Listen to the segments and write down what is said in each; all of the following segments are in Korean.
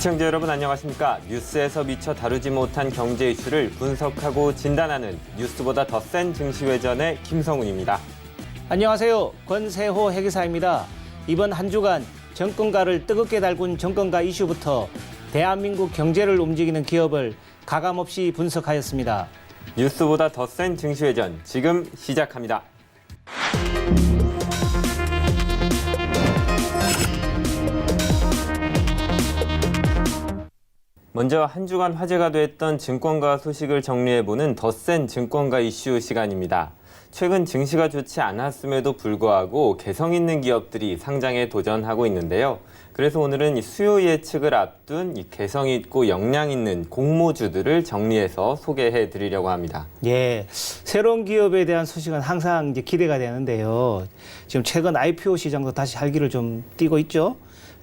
시청자 여러분 안녕하십니까? 뉴스에서 미처 다루지 못한 경제 이슈를 분석하고 진단하는 뉴스보다 더 센 증시회전의 김성훈입니다. 안녕하세요. 권세호 회계사입니다. 이번 한 주간 정권가를 뜨겁게 달군 정권가 이슈부터 대한민국 경제를 움직이는 기업을 가감없이 분석하였습니다. 뉴스보다 더 센 증시회전 지금 시작합니다. 먼저 한 주간 화제가 됐던 증권가 소식을 정리해보는 더 센 증권가 이슈 시간입니다. 최근 증시가 좋지 않았음에도 불구하고 개성 있는 기업들이 상장에 도전하고 있는데요. 그래서 오늘은 이 수요 예측을 앞둔 이 개성 있고 역량 있는 공모주들을 정리해서 소개해 드리려고 합니다. 예, 새로운 기업에 대한 소식은 항상 이제 기대가 되는데요. 지금 최근 IPO 시장도 다시 활기를 좀 띠고 있죠.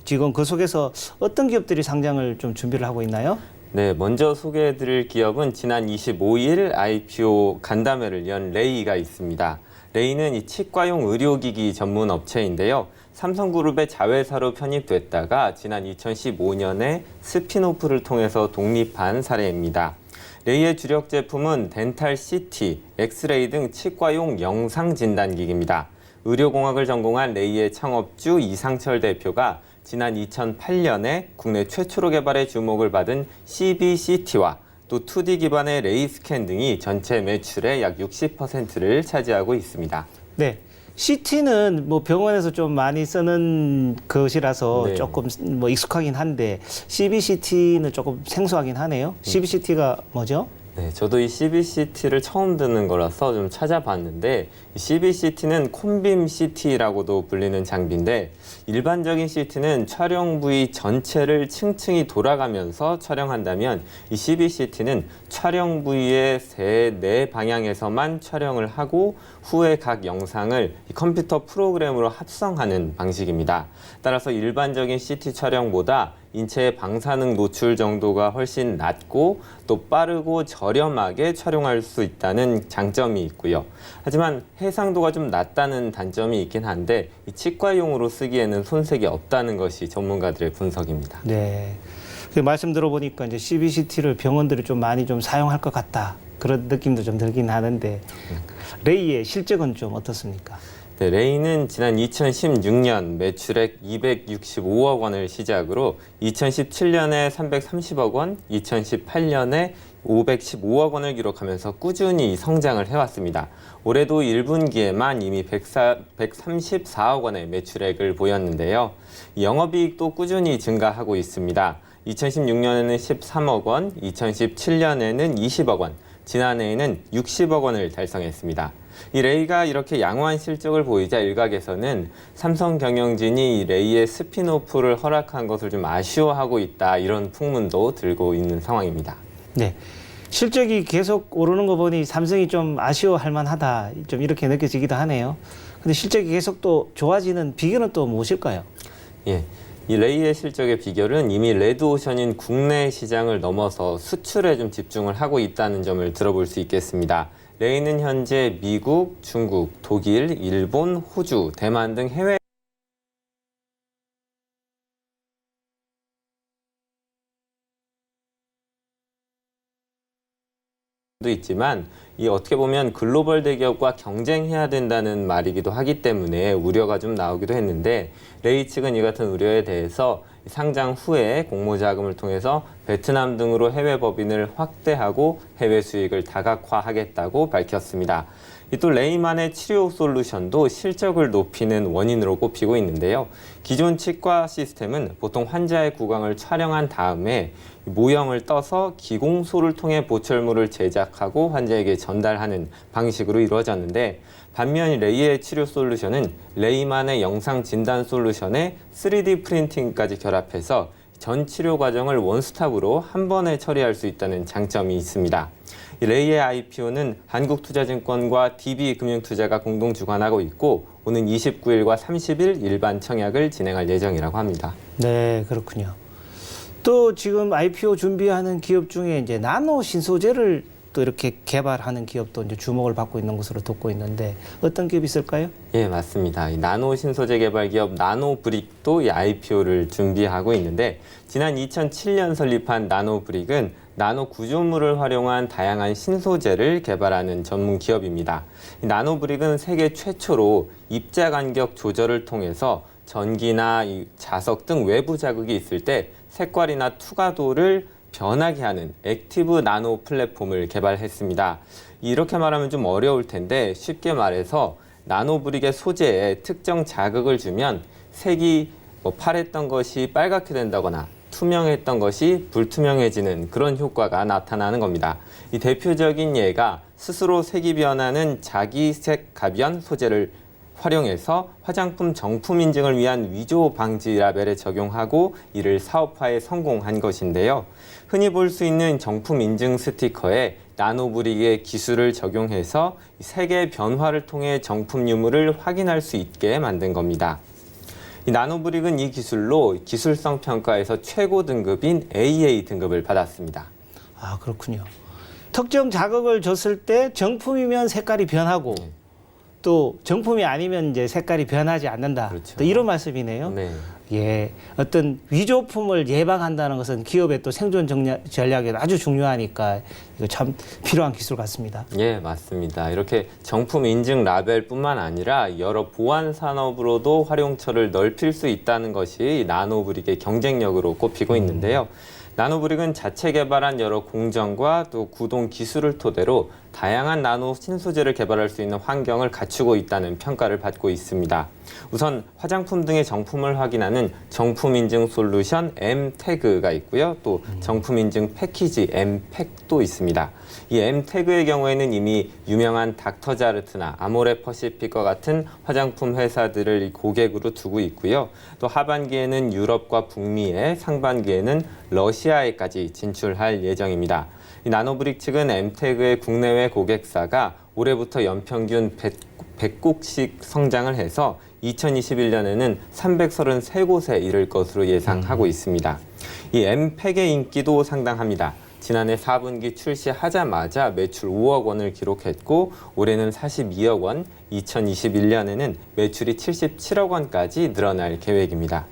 지금 그 속에서 어떤 기업들이 상장을 좀 준비를 하고 있나요? 네, 먼저 소개해드릴 기업은 지난 25일 IPO 간담회를 연 레이가 있습니다. 레이는 이 치과용 의료기기 전문 업체인데요. 삼성그룹의 자회사로 편입됐다가 지난 2015년에 스핀오프를 통해서 독립한 사례입니다. 레이의 주력 제품은 덴탈CT, 엑스레이 등 치과용 영상진단기기입니다. 의료공학을 전공한 레이의 창업주 이상철 대표가 지난 2008년에 국내 최초로 개발해 주목을 받은 CBCT와 또 2D 기반의 레이 스캔 등이 전체 매출의 약 60%를 차지하고 있습니다. 네. CT는 뭐 병원에서 좀 많이 쓰는 것이라서 네. 조금 뭐 익숙하긴 한데 CBCT는 조금 생소하긴 하네요. CBCT가 뭐죠? 네, 저도 이 CBCT를 처음 듣는 거라서 좀 찾아봤는데 이 CBCT는 콘빔 CT라고도 불리는 장비인데 일반적인 CT는 촬영 부위 전체를 층층이 돌아가면서 촬영한다면 이 CBCT는 촬영 부위의 네 방향에서만 촬영을 하고 후에 각 영상을 이 컴퓨터 프로그램으로 합성하는 방식입니다. 따라서 일반적인 CT 촬영보다 인체의 방사능 노출 정도가 훨씬 낮고 또 빠르고 저렴하게 촬영할 수 있다는 장점이 있고요. 하지만 해상도가 좀 낮다는 단점이 있긴 한데 이 치과용으로 쓰기에는 손색이 없다는 것이 전문가들의 분석입니다. 네. 그 말씀 들어보니까 이제 CBCT를 병원들이 좀 많이 좀 사용할 것 같다. 그런 느낌도 좀 들긴 하는데 레이의 실적은 좀 어떻습니까? 네, 레이는 지난 2016년 매출액 265억 원을 시작으로 2017년에 330억 원, 2018년에 515억 원을 기록하면서 꾸준히 성장을 해왔습니다. 올해도 1분기에만 이미 134억 원의 매출액을 보였는데요. 영업이익도 꾸준히 증가하고 있습니다. 2016년에는 13억 원, 2017년에는 20억 원, 지난해에는 60억 원을 달성했습니다. 이 레이가 이렇게 양호한 실적을 보이자 일각에서는 삼성경영진이 이 레이의 스핀오프를 허락한 것을 좀 아쉬워하고 있다 이런 풍문도 들고 있는 상황입니다. 네. 실적이 계속 오르는 거 보니 삼성이 좀 아쉬워할 만하다. 좀 이렇게 느껴지기도 하네요. 근데 실적이 계속 또 좋아지는 비결은 또 무엇일까요? 예. 이 레이의 실적의 비결은 이미 레드오션인 국내 시장을 넘어서 수출에 좀 집중을 하고 있다는 점을 들어볼 수 있겠습니다. 레이는 현재 미국, 중국, 독일, 일본, 호주, 대만 등 해외 도 있지만 이 어떻게 보면 글로벌 대기업과 경쟁해야 된다는 말이기도 하기 때문에 우려가 좀 나오기도 했는데 레이 측은 이 같은 우려에 대해서 상장 후에 공모자금을 통해서 베트남 등으로 해외 법인을 확대하고 해외 수익을 다각화하겠다고 밝혔습니다. 또 레이만의 치료 솔루션도 실적을 높이는 원인으로 꼽히고 있는데요. 기존 치과 시스템은 보통 환자의 구강을 촬영한 다음에 모형을 떠서 기공소를 통해 보철물을 제작하고 환자에게 전달하는 방식으로 이루어졌는데 반면 레이의 치료 솔루션은 레이만의 영상 진단 솔루션에 3D 프린팅까지 결합해서 전 치료 과정을 원스톱으로 한 번에 처리할 수 있다는 장점이 있습니다. 레이의 IPO는 한국투자증권과 DB금융투자가 공동 주관하고 있고 오는 29일과 30일 일반 청약을 진행할 예정이라고 합니다. 네, 그렇군요. 또 지금 IPO 준비하는 기업 중에 이제 나노 신소재를 또 이렇게 개발하는 기업도 이제 주목을 받고 있는 것으로 듣고 있는데 어떤 기업이 있을까요? 예, 맞습니다. 이 나노 신소재 개발 기업 나노브릭도 이 IPO를 준비하고 있는데 지난 2007년 설립한 나노브릭은 나노 구조물을 활용한 다양한 신소재를 개발하는 전문 기업입니다. 이 나노브릭은 세계 최초로 입자 간격 조절을 통해서 전기나 이 자석 등 외부 자극이 있을 때 색깔이나 투과도를 변하게 하는 액티브 나노 플랫폼을 개발했습니다. 이렇게 말하면 좀 어려울 텐데 쉽게 말해서 나노브릭의 소재에 특정 자극을 주면 색이 파랬던 것이 빨갛게 된다거나 투명했던 것이 불투명해지는 그런 효과가 나타나는 겁니다. 이 대표적인 예가 스스로 색이 변하는 자기색 가변 소재를 활용해서 화장품 정품 인증을 위한 위조 방지 라벨에 적용하고 이를 사업화에 성공한 것인데요. 흔히 볼 수 있는 정품 인증 스티커에 나노브릭의 기술을 적용해서 색의 변화를 통해 정품 유무를 확인할 수 있게 만든 겁니다. 이 나노브릭은 이 기술로 기술성 평가에서 최고 등급인 AA 등급을 받았습니다. 아, 그렇군요. 특정 자극을 줬을 때 정품이면 색깔이 변하고 또 정품이 아니면 이제 색깔이 변하지 않는다. 그렇죠. 또 이런 말씀이네요. 네. 예, 어떤 위조품을 예방한다는 것은 기업의 또 생존 전략에 아주 중요하니까 이거 참 필요한 기술 같습니다. 예, 맞습니다. 이렇게 정품 인증 라벨뿐만 아니라 여러 보안 산업으로도 활용처를 넓힐 수 있다는 것이 나노브릭의 경쟁력으로 꼽히고 있는데요. 나노브릭은 자체 개발한 여러 공정과 또 구동 기술을 토대로 다양한 나노 신소재를 개발할 수 있는 환경을 갖추고 있다는 평가를 받고 있습니다. 우선 화장품 등의 정품을 확인하는 정품 인증 솔루션 M태그가 있고요. 또 정품 인증 패키지 M팩도 있습니다. 이 M태그의 경우에는 이미 유명한 닥터자르트나 아모레퍼시픽과 같은 화장품 회사들을 고객으로 두고 있고요. 또 하반기에는 유럽과 북미에, 상반기에는 러시아에까지 진출할 예정입니다. 이 나노브릭 측은 M태그의 국내외 고객사가 올해부터 연평균 100곳씩 성장을 해서 2021년에는 333곳에 이를 것으로 예상하고 있습니다. 이 M팩의 인기도 상당합니다. 지난해 4분기 출시하자마자 매출 5억 원을 기록했고 올해는 42억 원, 2021년에는 매출이 77억 원까지 늘어날 계획입니다.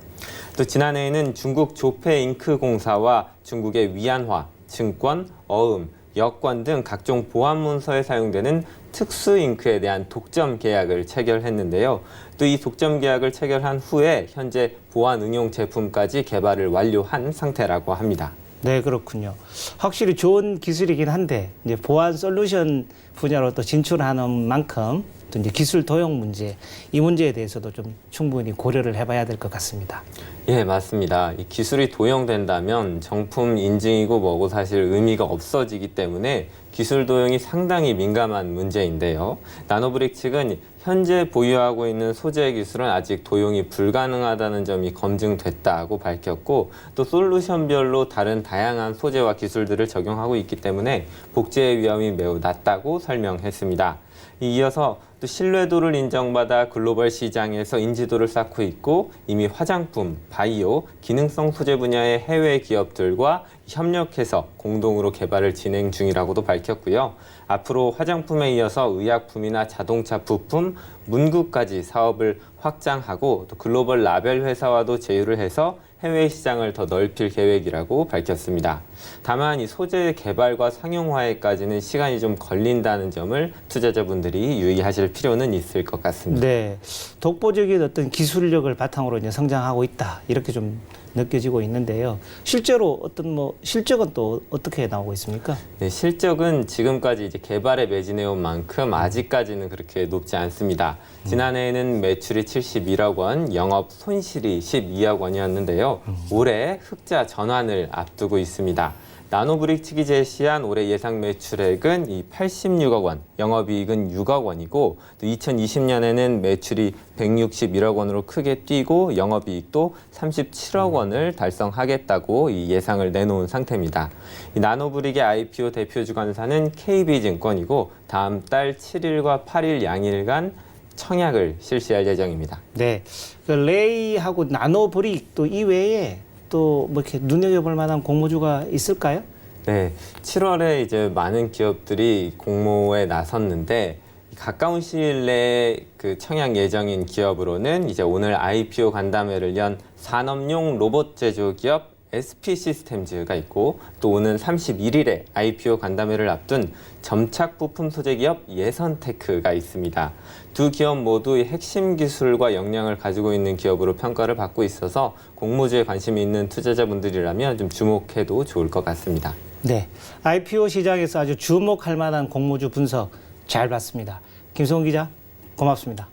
또 지난해에는 중국 조페잉크 공사와 중국의 위안화, 증권, 어음, 여권 등 각종 보안 문서에 사용되는 특수 잉크에 대한 독점 계약을 체결했는데요. 또 이 독점 계약을 체결한 후에 현재 보안 응용 제품까지 개발을 완료한 상태라고 합니다. 네, 그렇군요. 확실히 좋은 기술이긴 한데 이제 보안 솔루션 분야로 또 진출하는 만큼 또 이제 기술 도용 문제, 이 문제에 대해서도 좀 충분히 고려를 해봐야 될 것 같습니다. 예, 맞습니다. 이 기술이 도용된다면 정품 인증이고 뭐고 사실 의미가 없어지기 때문에 기술 도용이 상당히 민감한 문제인데요. 나노브릭 측은 현재 보유하고 있는 소재 기술은 아직 도용이 불가능하다는 점이 검증됐다고 밝혔고 또 솔루션별로 다른 다양한 소재와 기술들을 적용하고 있기 때문에 복제의 위험이 매우 낮다고 설명했습니다. 이어서 또 신뢰도를 인정받아 글로벌 시장에서 인지도를 쌓고 있고 이미 화장품, 바이오, 기능성 소재 분야의 해외 기업들과 협력해서 공동으로 개발을 진행 중이라고도 밝혔고요. 앞으로 화장품에 이어서 의약품이나 자동차 부품, 문구까지 사업을 확장하고 또 글로벌 라벨 회사와도 제휴를 해서 해외 시장을 더 넓힐 계획이라고 밝혔습니다. 다만 이 소재 개발과 상용화에까지는 시간이 좀 걸린다는 점을 투자자분들이 유의하실 필요는 있을 것 같습니다. 네, 독보적인 어떤 기술력을 바탕으로 이제 성장하고 있다 이렇게 좀 느껴지고 있는데요. 실제로 어떤 실적은 또 어떻게 나오고 있습니까? 네, 실적은 지금까지 이제 개발에 매진해온 만큼 아직까지는 그렇게 높지 않습니다. 지난해에는 매출이 71억 원, 영업 손실이 12억 원이었는데요. 올해 흑자 전환을 앞두고 있습니다. 나노브릭 측이 제시한 올해 예상 매출액은 86억 원, 영업이익은 6억 원이고 또 2020년에는 매출이 161억 원으로 크게 뛰고 영업이익도 37억 원을 달성하겠다고 이 예상을 내놓은 상태입니다. 이 나노브릭의 IPO 대표 주관사는 KB증권이고 다음 달 7일과 8일 양일간 청약을 실시할 예정입니다. 네, 그 레이하고 나노브릭 또 이외에 또 뭐 이렇게 눈여겨볼 만한 공모주가 있을까요? 네, 7월에 이제 많은 기업들이 공모에 나섰는데 가까운 시일 내에 그 청약 예정인 기업으로는 이제 오늘 IPO 간담회를 연 산업용 로봇 제조 기업 SP 시스템즈가 있고 또 오는 31일에 IPO 간담회를 앞둔 점착 부품 소재 기업 예선테크가 있습니다. 두 기업 모두의 핵심 기술과 역량을 가지고 있는 기업으로 평가를 받고 있어서 공모주에 관심이 있는 투자자분들이라면 좀 주목해도 좋을 것 같습니다. 네, IPO 시장에서 아주 주목할 만한 공모주 분석 잘 봤습니다. 김성훈 기자, 고맙습니다.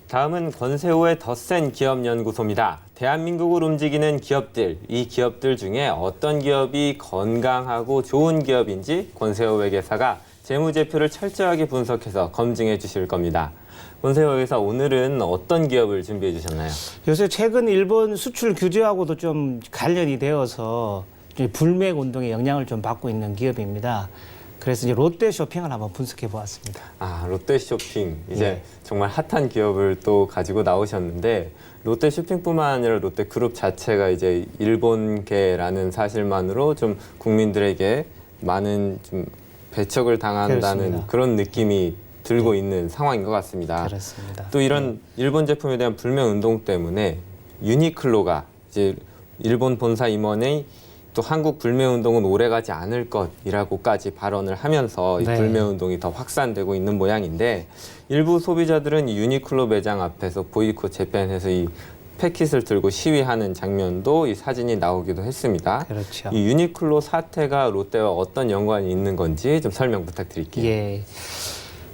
다음은 권세호의 덧센 기업연구소입니다. 대한민국을 움직이는 기업들, 이 기업들 중에 어떤 기업이 건강하고 좋은 기업인지 권세호 회계사가 재무제표를 철저하게 분석해서 검증해 주실 겁니다. 권세호 회계사, 오늘은 어떤 기업을 준비해 주셨나요? 요새 최근 일본 수출 규제하고도 좀 관련이 되어서 불매eg 운동의 영향을 좀 받고 있는 기업입니다. 그래서 이제 롯데 쇼핑을 한번 분석해 보았습니다. 아, 롯데 쇼핑. 이제 네. 정말 핫한 기업을 또 가지고 나오셨는데 롯데 쇼핑뿐만 아니라 롯데 그룹 자체가 이제 일본계라는 사실만으로 좀 국민들에게 많은 좀 배척을 당한다는 그렇습니다. 그런 느낌이 들고 있는 상황인 것 같습니다. 그렇습니다. 또 이런 일본 제품에 대한 불매 운동 때문에 유니클로가 이제 일본 본사 임원의 또 한국 불매 운동은 오래가지 않을 것이라고까지 발언을 하면서 이 네. 불매 운동이 더 확산되고 있는 모양인데 일부 소비자들은 이 유니클로 매장 앞에서 보이콧 재팬해서 이 패킷을 들고 시위하는 장면도 이 사진이 나오기도 했습니다. 그렇죠. 이 유니클로 사태가 롯데와 어떤 연관이 있는 건지 좀 설명 부탁드릴게요. 예.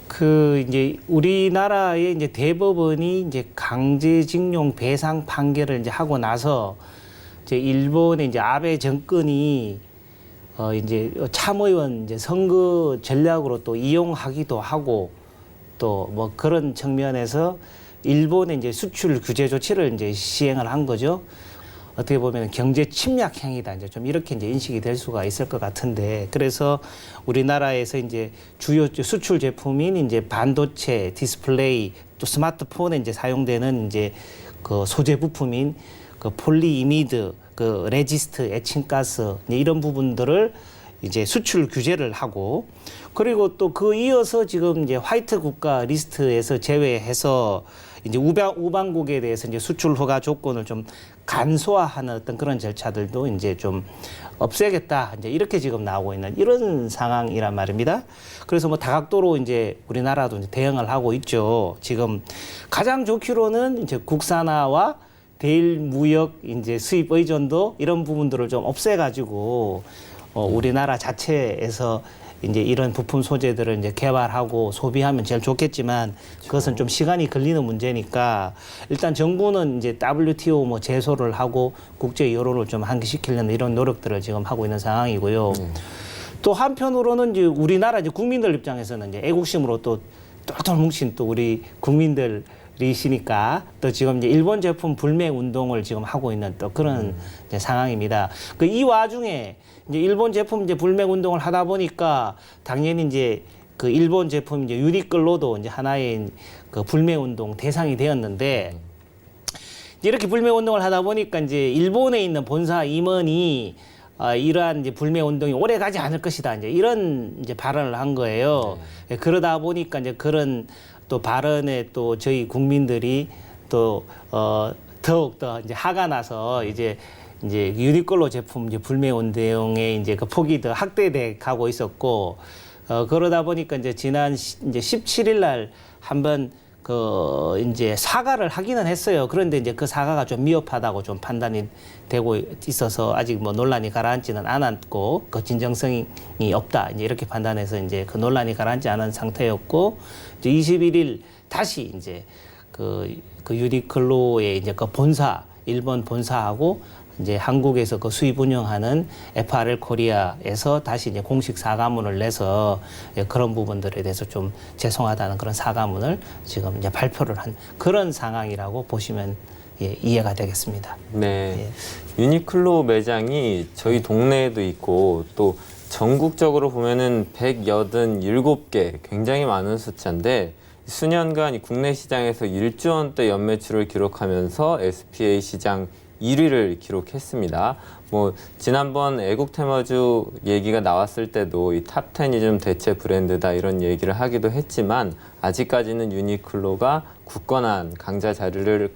그 이제 우리나라의 이제 대법원이 이제 강제징용 배상 판결을 이제 하고 나서 이제 일본의 이제 아베 정권이 이제 참의원 이제 선거 전략으로 또 이용하기도 하고 또 뭐 그런 측면에서 일본의 이제 수출 규제 조치를 이제 시행을 한 거죠. 어떻게 보면 경제 침략 행위다 이제 좀 이렇게 이제 인식이 될 수가 있을 것 같은데 그래서 우리나라에서 이제 주요 수출 제품인 이제 반도체, 디스플레이 또 스마트폰에 이제 사용되는 이제 그 소재 부품인 그 폴리이미드, 그 레지스트, 에칭가스 이런 부분들을 이제 수출 규제를 하고 그리고 또 그 이어서 지금 이제 화이트 국가 리스트에서 제외해서 이제 우방국에 대해서 이제 수출 허가 조건을 좀 간소화하는 어떤 그런 절차들도 이제 좀 없애겠다. 이제 이렇게 지금 나오고 있는 이런 상황이란 말입니다. 그래서 뭐 다각도로 이제 우리나라도 이제 대응을 하고 있죠. 지금 가장 좋기로는 이제 국산화와 대일 무역 이제 수입 의존도 이런 부분들을 좀 없애가지고 우리나라 자체에서 이제 이런 부품 소재들을 이제 개발하고 소비하면 제일 좋겠지만 그것은 좀 시간이 걸리는 문제니까 일단 정부는 이제 WTO 뭐 제소를 하고 국제 여론을 좀 환기시키려는 이런 노력들을 지금 하고 있는 상황이고요. 또 한편으로는 이제 우리나라 이제 국민들 입장에서는 이제 애국심으로 또 똘똘 뭉친 또 우리 국민들 이시니까 또 지금 이제 일본 제품 불매 운동을 지금 하고 있는 또 그런 이제 상황입니다. 그 이 와중에 이제 일본 제품 이제 불매 운동을 하다 보니까 당연히 이제 그 일본 제품 이제 유니클로도 이제 하나의 그 불매 운동 대상이 되었는데 이제 이렇게 불매 운동을 하다 보니까 이제 일본에 있는 본사 임원이 이러한 이제 불매 운동이 오래 가지 않을 것이다. 이제 이런 이제 발언을 한 거예요. 네. 그러다 보니까 이제 그런 또 발언에 또 저희 국민들이 또 더욱 더 이제 화가 나서 이제 유니클로 제품 이제 불매 운동에 이제 그 폭이 더 확대돼 가고 있었고 그러다 보니까 이제 지난 이제 17일 날 한번 그 이제 사과를 하기는 했어요. 그런데 이제 그 사과가 좀 미흡하다고 좀 판단이 되고 있어서 아직 뭐 논란이 가라앉지는 않았고 그 진정성이 없다. 이제 이렇게 판단해서 이제 그 논란이 가라앉지 않은 상태였고 이제 21일 다시 이제 그 유니클로의 이제 그 본사 일본 본사하고 이제 한국에서 그 수입 운영하는 FRL 코리아에서 다시 이제 공식 사과문을 내서 그런 부분들에 대해서 좀 죄송하다는 그런 사과문을 지금 이제 발표를 한 그런 상황이라고 보시면 이해가 되겠습니다. 네. 유니클로 매장이 저희 동네에도 있고 또 전국적으로 보면은 187개 굉장히 많은 숫자인데 수년간 이 국내 시장에서 1조 원대 연매출을 기록하면서 SPA 시장 1위를 기록했습니다. 뭐 지난번 애국 테마주 얘기가 나왔을 때도 이 탑10이 좀 대체 브랜드다 이런 얘기를 하기도 했지만 아직까지는 유니클로가 굳건한 강자 자리를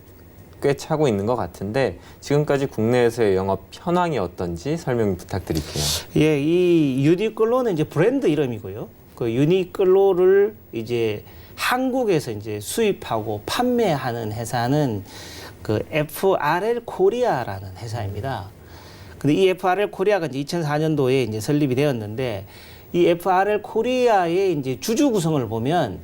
꽤 차고 있는 것 같은데 지금까지 국내에서의 영업 현황이 어떤지 설명 부탁드릴게요. 예, 이 유니클로는 이제 브랜드 이름이고요. 그 유니클로를 이제 한국에서 이제 수입하고 판매하는 회사는 그 FRL 코리아라는 회사입니다. 근데 이 FRL 코리아가 이제 2004년도에 이제 설립이 되었는데 이 FRL 코리아의 이제 주주 구성을 보면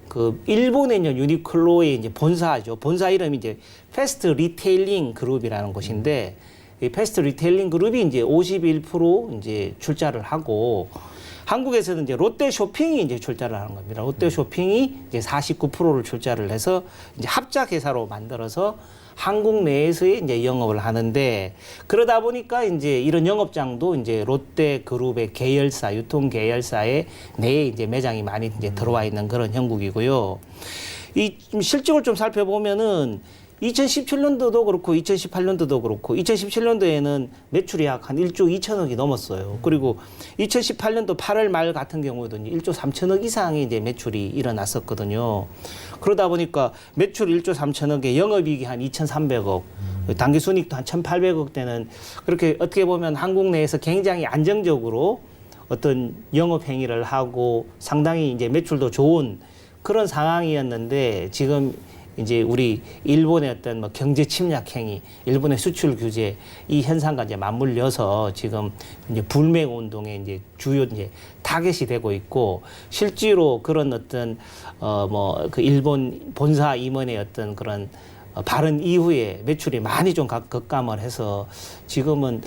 그 일본에 있는 유니클로의 이제 본사죠. 본사 이름이 이제 패스트 리테일링 그룹이라는 곳인데 이 패스트 리테일링 그룹이 이제 51% 이제 출자를 하고 한국에서는 이제 롯데 쇼핑이 이제 출자를 하는 겁니다. 롯데 쇼핑이 이제 49%를 출자를 해서 이제 합작 회사로 만들어서 한국 내에서의 이제 영업을 하는데 그러다 보니까 이제 이런 영업장도 이제 롯데 그룹의 계열사, 유통 계열사에 내에 이제 매장이 많이 이제 들어와 있는 그런 형국이고요. 이 실적을 좀 살펴보면은 2017년도도 그렇고 2018년도도 그렇고 2017년도에는 매출이 약 한 1조 2천억이 넘었어요. 그리고 2018년도 8월 말 같은 경우에도 1조 3천억 이상의 이제 매출이 일어났었거든요. 그러다 보니까 매출 1조 3천억에 영업이익이 한 2,300억, 당기순이익도 한 1,800억 되는 그렇게 어떻게 보면 한국 내에서 굉장히 안정적으로 어떤 영업 행위를 하고 상당히 이제 매출도 좋은 그런 상황이었는데 지금 이제 우리 일본의 어떤 뭐 경제 침략 행위, 일본의 수출 규제 이 현상과 이제 맞물려서 지금 이제 불매 운동에 이제 주요 이제 타겟이 되고 있고 실제로 그런 어떤 뭐 그 일본 본사 임원의 어떤 그런 발언 이후에 매출이 많이 좀 급감을 해서 지금은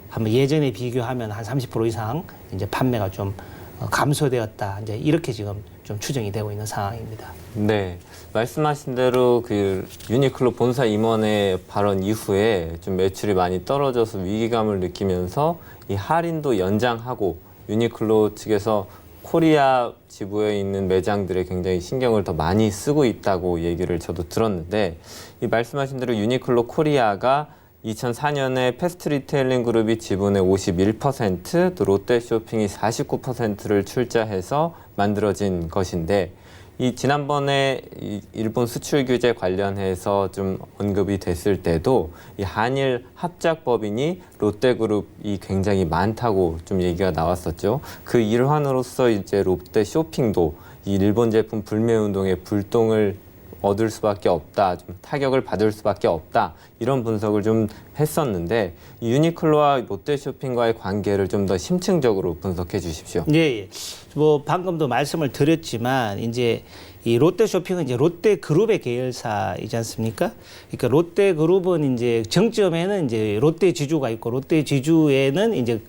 한번 예전에 비교하면 한 30% 이상 이제 판매가 좀 감소되었다. 이제 이렇게 지금 좀 추정이 되고 있는 상황입니다. 네, 말씀하신 대로 그 유니클로 본사 임원의 발언 이후에 좀 매출이 많이 떨어져서 위기감을 느끼면서 이 할인도 연장하고 유니클로 측에서 코리아 지부에 있는 매장들에 굉장히 신경을 더 많이 쓰고 있다고 얘기를 저도 들었는데 이 말씀하신 대로 유니클로 코리아가 2004년에 패스트 리테일링 그룹이 지분의 51%, 또 롯데 쇼핑이 49%를 출자해서 만들어진 것인데 이 지난번에 이 일본 수출 규제 관련해서 좀 언급이 됐을 때도 이 한일 합작 법인이 롯데그룹이 굉장히 많다고 좀 얘기가 나왔었죠. 그 일환으로서 이제 롯데 쇼핑도 이 일본 제품 불매 운동에 불똥을 얻을 수밖에 없다, 좀 타격을 받을 수밖에 없다 이런 분석을 좀 했었는데 이 유니클로와 롯데쇼핑과의 관계를 좀 더 심층적으로 분석해 주십시오. 예. 뭐 방금도 말씀을 드렸지만 이제 이 롯데쇼핑은 이제 롯데그룹의 계열사이지 않습니까? 그러니까 롯데그룹은 이제 정점에는 이제 롯데지주가 있고 롯데지주에는 이제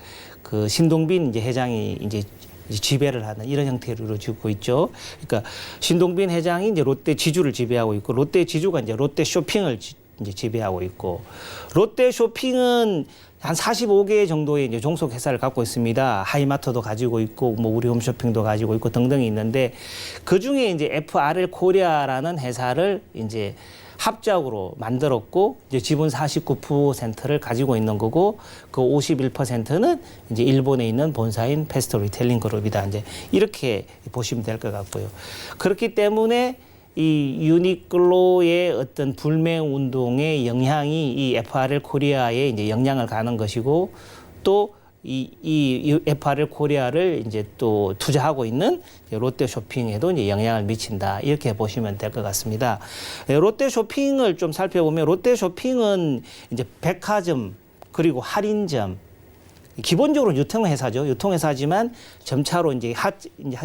그 신동빈 이제 회장이 이제 지배를 하는 이런 형태로 이루어지고 있죠. 그러니까 신동빈 회장이 이제 롯데 지주를 지배하고 있고 롯데 지주가 이제 롯데 쇼핑을 이제 지배하고 있고 롯데 쇼핑은 한 45개 정도의 이제 종속 회사를 갖고 있습니다. 하이마트도 가지고 있고 뭐 우리 홈쇼핑도 가지고 있고 등등이 있는데 그 중에 이제 FRL 코리아라는 회사를 이제 합작으로 만들었고 이제 지분 49%를 가지고 있는 거고 그 51%는 이제 일본에 있는 본사인 패스트 리테일링 그룹이다. 이제 이렇게 보시면 될 것 같고요. 그렇기 때문에 이 유니클로의 어떤 불매 운동의 영향이 이 FRL 코리아에 이제 영향을 가는 것이고 또 이 FRL 코리아를 이제 또 투자하고 있는 롯데 쇼핑에도 이제 영향을 미친다. 이렇게 보시면 될 것 같습니다. 롯데 쇼핑을 좀 살펴보면 롯데 쇼핑은 이제 백화점 그리고 할인점 기본적으로 유통회사죠. 유통회사지만 점차로 이제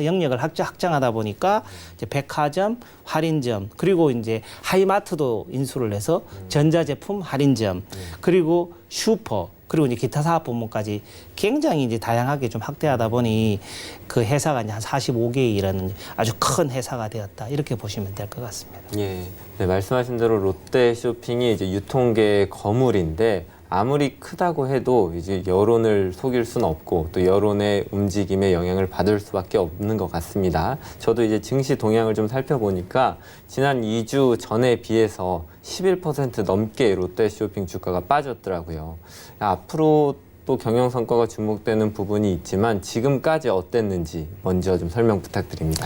영역을 확장하다 보니까 이제 백화점, 할인점, 그리고 이제 하이마트도 인수를 해서 전자제품 할인점, 그리고 슈퍼, 그리고 이제 기타 사업 부문까지 굉장히 이제 다양하게 좀 확대하다 보니 그 회사가 이제 한 45개의 이라는 아주 큰 회사가 되었다. 이렇게 보시면 될 것 같습니다. 예. 네, 말씀하신 대로 롯데 쇼핑이 이제 유통계의 거물인데 아무리 크다고 해도 이제 여론을 속일 수는 없고 또 여론의 움직임에 영향을 받을 수밖에 없는 것 같습니다. 저도 이제 증시 동향을 좀 살펴보니까 지난 2주 전에 비해서 11% 넘게 롯데쇼핑 주가가 빠졌더라고요. 앞으로 또 경영 성과가 주목되는 부분이 있지만 지금까지 어땠는지 먼저 좀 설명 부탁드립니다.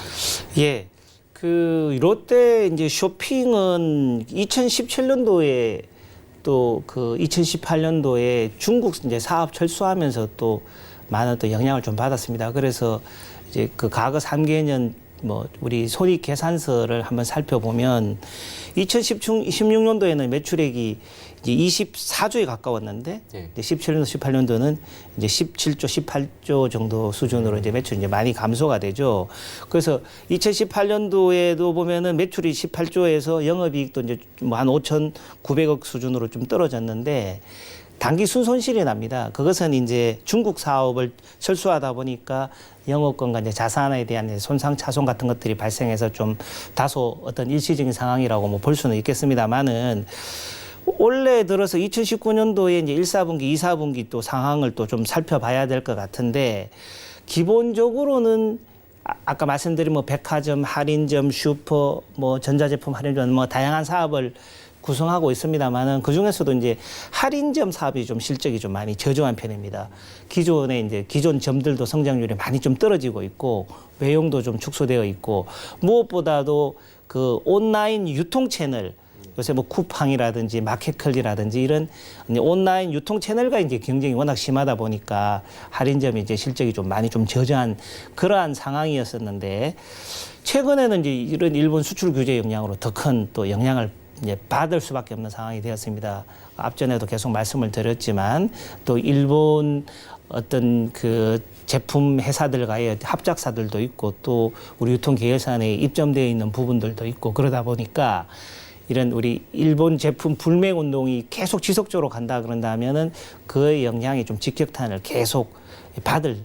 예. 그 롯데 이제 쇼핑은 2017년도에 또 그 2018년도에 중국 이제 사업 철수하면서 또 많은 또 영향을 좀 받았습니다. 그래서 이제 그 과거 3개년 뭐 우리 손익 계산서를 한번 살펴보면 2016년도에는 매출액이 이제 24조에 가까웠는데 예. 이제 17년도, 18년도는 이제 17조, 18조 정도 수준으로 이제 매출이 이제 많이 감소가 되죠. 그래서 2018년도에도 보면은 매출이 18조에서 영업이익도 이제 뭐 한 5,900억 수준으로 좀 떨어졌는데 단기 순손실이 납니다. 그것은 이제 중국 사업을 철수하다 보니까 영업권과 이제 자산에 대한 손상, 차손 같은 것들이 발생해서 좀 다소 어떤 일시적인 상황이라고 뭐 볼 수는 있겠습니다만은 올해 들어서 2019년도에 이제 1, 4분기, 2, 4분기 또 상황을 또 좀 살펴봐야 될 것 같은데 기본적으로는 아까 말씀드린 뭐 백화점, 할인점, 슈퍼, 뭐 전자제품 할인점 뭐 다양한 사업을 구성하고 있습니다만은 그 중에서도 이제 할인점 사업이 좀 실적이 좀 많이 저조한 편입니다. 기존에 이제 기존 점들도 성장률이 많이 좀 떨어지고 있고 외용도 좀 축소되어 있고 무엇보다도 그 온라인 유통 채널 요새 뭐 쿠팡이라든지 마켓컬리라든지 이런 온라인 유통 채널과 이제 경쟁이 워낙 심하다 보니까 할인점이 이제 실적이 좀 많이 좀 저조한 그러한 상황이었었는데 최근에는 이제 이런 일본 수출 규제 영향으로 더 큰 또 영향을 이제 받을 수밖에 없는 상황이 되었습니다. 앞전에도 계속 말씀을 드렸지만 또 일본 어떤 그 제품 회사들과의 합작사들도 있고 또 우리 유통 계열사 내에 입점되어 있는 부분들도 있고 그러다 보니까 이런 우리 일본 제품 불매 운동이 계속 지속적으로 간다 그런다면은 그의 영향이 좀 직격탄을 계속 받을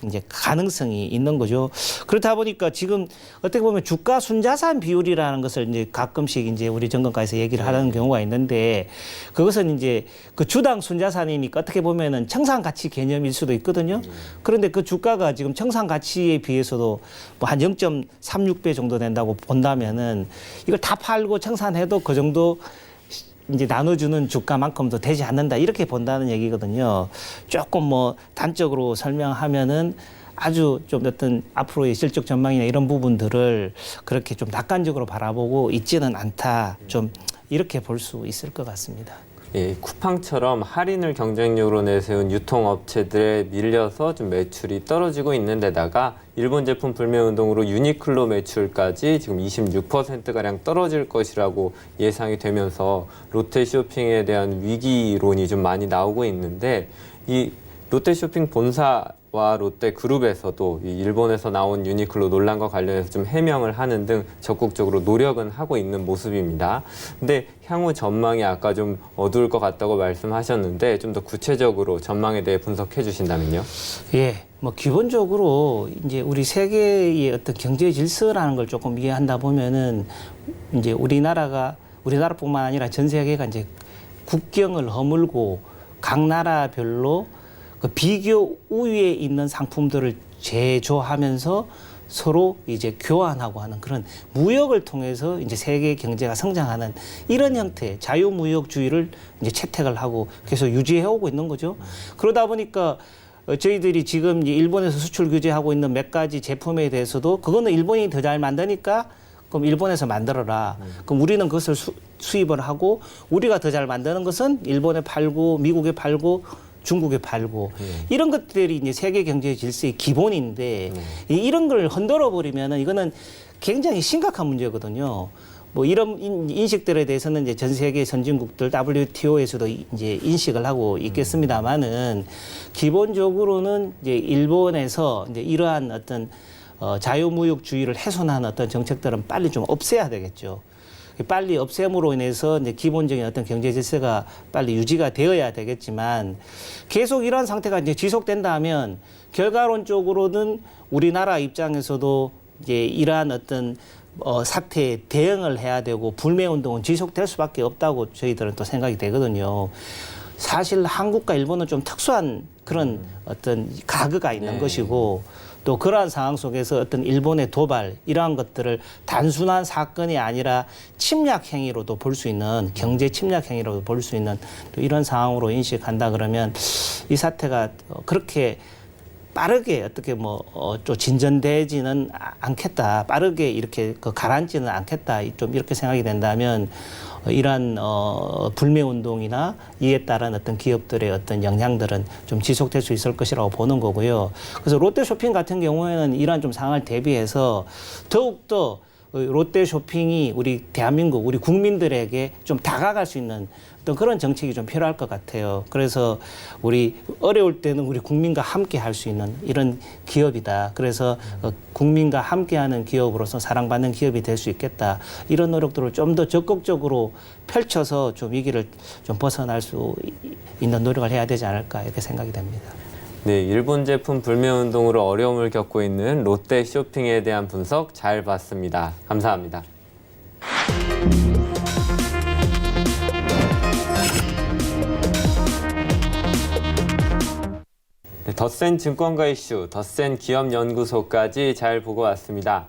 이제 가능성이 있는 거죠. 그렇다 보니까 지금 어떻게 보면 주가 순자산 비율이라는 것을 이제 가끔씩 이제 우리 정권가에서 얘기를 하는 경우가 있는데 그것은 이제 그 주당 순자산이니까 어떻게 보면은 청산 가치 개념일 수도 있거든요. 그런데 그 주가가 지금 청산 가치에 비해서도 뭐 한 0.36배 정도 된다고 본다면은 이걸 다 팔고 청산해도 그 정도 이제 나눠주는 주가만큼도 되지 않는다 이렇게 본다는 얘기거든요. 조금 뭐 단적으로 설명하면은 아주 좀 어떤 앞으로의 실적 전망이나 이런 부분들을 그렇게 좀 낙관적으로 바라보고 있지는 않다. 좀 이렇게 볼 수 있을 것 같습니다. 예, 쿠팡처럼 할인을 경쟁력으로 내세운 유통업체들에 밀려서 좀 매출이 떨어지고 있는 데다가 일본 제품 불매 운동으로 유니클로 매출까지 지금 26%가량 떨어질 것이라고 예상이 되면서 롯데쇼핑에 대한 위기론이 좀 많이 나오고 있는데 이 롯데쇼핑 본사와 롯데그룹에서도 이 일본에서 나온 유니클로 논란과 관련해서 좀 해명을 하는 등 적극적으로 노력은 하고 있는 모습입니다. 근데 향후 전망이 아까 좀 어두울 것 같다고 말씀하셨는데 좀 더 구체적으로 전망에 대해 분석해 주신다면요. 예, 뭐 기본적으로 이제 우리 세계의 어떤 경제 질서라는 걸 조금 이해한다 보면은 이제 우리나라뿐만 아니라 전 세계가 이제 국경을 허물고 각 나라별로 그 비교 우위에 있는 상품들을 제조하면서 서로 이제 교환하고 하는 그런 무역을 통해서 이제 세계 경제가 성장하는 이런 형태의 자유무역주의를 이제 채택을 하고 계속 유지해 오고 있는 거죠. 그러다 보니까 저희들이 지금 이제 일본에서 수출 규제하고 있는 몇 가지 제품에 대해서도 그거는 일본이 더 잘 만드니까 그럼 일본에서 만들어라. 그럼 우리는 그것을 수입을 하고 우리가 더 잘 만드는 것은 일본에 팔고 미국에 팔고 중국에 팔고 이런 것들이 이제 세계 경제 질서의 기본인데 이런 걸 흔들어 버리면은 이거는 굉장히 심각한 문제거든요. 뭐 이런 인식들에 대해서는 이제 전 세계 선진국들 WTO에서도 이제 인식을 하고 있겠습니다만은 기본적으로는 이제 일본에서 이제 이러한 어떤 자유무역주의를 훼손하는 어떤 정책들은 빨리 좀 없애야 되겠죠. 빨리 없앰으로 인해서 이제 기본적인 어떤 경제 질서가 빨리 유지가 되어야 되겠지만 계속 이러한 상태가 이제 지속된다면 결과론적으로는 우리나라 입장에서도 이제 이러한 어떤 사태에 대응을 해야 되고 불매 운동은 지속될 수밖에 없다고 저희들은 또 생각이 되거든요. 사실 한국과 일본은 좀 특수한 그런 어떤 가그가 있는 것이고 또 그러한 상황 속에서 어떤 일본의 도발 이러한 것들을 단순한 사건이 아니라 침략 행위로도 볼 수 있는 경제 침략 행위로도 볼 수 있는 또 이런 상황으로 인식한다 그러면 이 사태가 그렇게 빠르게 어떻게 좀 진전되지는 않겠다. 빠르게 이렇게 가라앉지는 않겠다. 좀 이렇게 생각이 된다면 이러한 불매운동이나 이에 따른 어떤 기업들의 어떤 영향들은 좀 지속될 수 있을 것이라고 보는 거고요. 그래서 롯데쇼핑 같은 경우에는 이러한 좀 상황을 대비해서 더욱더 롯데쇼핑이 우리 대한민국, 우리 국민들에게 좀 다가갈 수 있는 어떤 그런 정책이 좀 필요할 것 같아요. 그래서 우리 어려울 때는 우리 국민과 함께 할 수 있는 이런 기업이다. 그래서 국민과 함께하는 기업으로서 사랑받는 기업이 될 수 있겠다. 이런 노력들을 좀 더 적극적으로 펼쳐서 좀 위기를 좀 벗어날 수 있는 노력을 해야 되지 않을까 이렇게 생각이 됩니다. 네, 일본 제품 불매운동으로 어려움을 겪고 있는 롯데쇼핑에 대한 분석 잘 봤습니다. 감사합니다. 네, 덧센 증권가 이슈, 덧센 기업연구소까지 잘 보고 왔습니다.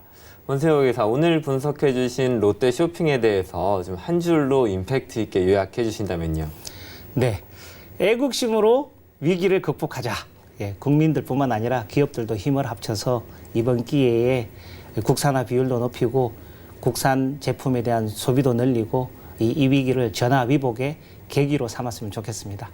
원세호 기사, 오늘 분석해 주신 롯데쇼핑에 대해서 좀 한 줄로 임팩트 있게 요약해 주신다면요. 네, 애국심으로 위기를 극복하자. 국민들뿐만 아니라 기업들도 힘을 합쳐서 이번 기회에 국산화 비율도 높이고 국산 제품에 대한 소비도 늘리고 이 위기를 전화위복의 계기로 삼았으면 좋겠습니다.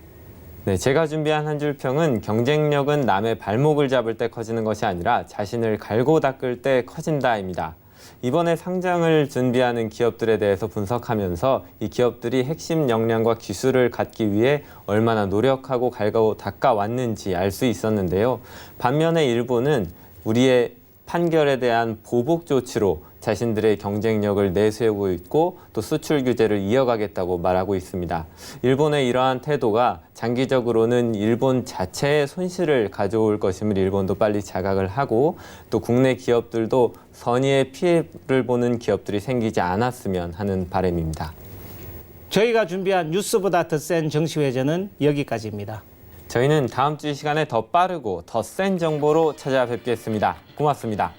네, 제가 준비한 한 줄 평은 경쟁력은 남의 발목을 잡을 때 커지는 것이 아니라 자신을 갈고 닦을 때 커진다입니다. 이번에 상장을 준비하는 기업들에 대해서 분석하면서 이 기업들이 핵심 역량과 기술을 갖기 위해 얼마나 노력하고 갈고 닦아왔는지 알 수 있었는데요. 반면에 일본은 우리의 판결에 대한 보복 조치로 자신들의 경쟁력을 내세우고 있고 또 수출 규제를 이어가겠다고 말하고 있습니다. 일본의 이러한 태도가 장기적으로는 일본 자체의 손실을 가져올 것임을 일본도 빨리 자각을 하고 또 국내 기업들도 선의의 피해를 보는 기업들이 생기지 않았으면 하는 바람입니다. 저희가 준비한 뉴스보다 더 센 정시회전은 여기까지입니다. 저희는 다음 주 이 시간에 더 빠르고 더 센 정보로 찾아뵙겠습니다. 고맙습니다.